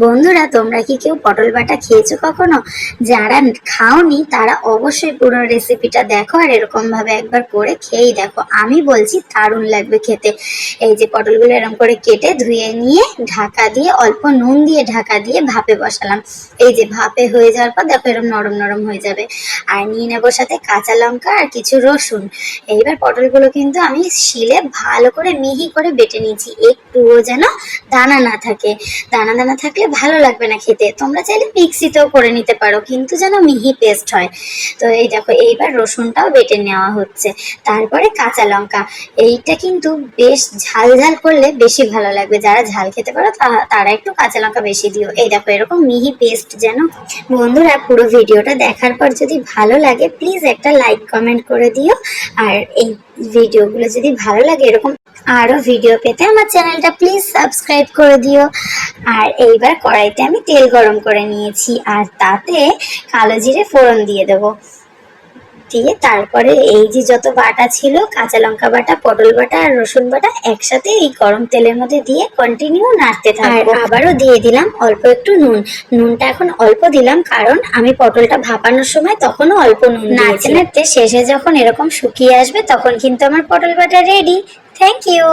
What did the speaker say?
বন্ধুরা, তোমরা কি কেউ পটল বাটা খেয়েছো কখনো? যারা খাওনি তারা অবশ্যই পুরো রেসিপিটা দেখো আর এরকম ভাবে একবার করে খেয়েই দেখো। আমি বলছি দারুণ লাগবে খেতে। এই যে পটলগুলো এরকম করে কেটে ধুয়ে নিয়ে ঢাকা দিয়ে অল্প নুন দিয়ে ঢাকা দিয়ে ভাপে বসালাম। এই যে ভাপে হয়ে যাওয়ার পর দেখো এরকম নরম নরম হয়ে যাবে। আর নিয়ে নেবো সাথে কাঁচা লঙ্কা আর কিছু রসুন। এইবার পটলগুলো কিন্তু আমি শিলে ভালো করে মিহি করে বেটে নিয়েছি, একটুও যেন দানা না থাকে। দানা দানা থাকলে ভালো লাগবে না খেতে। তোমরা চাইলে মিক্সিতেও করে নিতে পারো, কিন্তু যেন মিহি পেস্ট হয়। তো এই দেখো এইবার রসুনটাও বেটে নেওয়া হচ্ছে, তারপরে কাঁচা লঙ্কা। এইটা কিন্তু বেশ ঝাল ঝাল করলে বেশি ভালো লাগবে। যারা ঝাল খেতে পারো তারা একটু কাঁচা লঙ্কা বেশি দিও। এই দেখো এরকম মিহি পেস্ট যেন। বন্ধুরা, পুরো ভিডিওটা দেখার পর যদি ভালো লাগে প্লিজ একটা লাইক কমেন্ট করে দিও। আর এই ভিডিওগুলো যদি ভালো লাগে এরকম আরো ভিডিও পেতে আমার চ্যানেলটা প্লিজ সাবস্ক্রাইব করে দিও। আর এইবার কড়াইতে আমি তেল গরম করে নিয়েছি, আর তাতে কালো জিরে ফোড়ন দিয়ে দেবো। দিয়ে তারপরে এই যে যত বাটা ছিল, কাঁচা লঙ্কা বাটা, পটল বাটা আর রসুন বাটা, একসাথে এই গরম তেলের মধ্যে দিয়ে কন্টিনিউ নাড়তে থাকবো। আর আবারও দিয়ে দিলাম অল্প একটু নুন। নুনটা এখন অল্প দিলাম কারণ আমি পটলটা ভাপানোর সময় তখনও অল্প নুন নাড়তে নাড়তে শেষে যখন এরকম শুকিয়ে আসবে তখন কিন্তু আমার পটল বাটা রেডি। Thank you.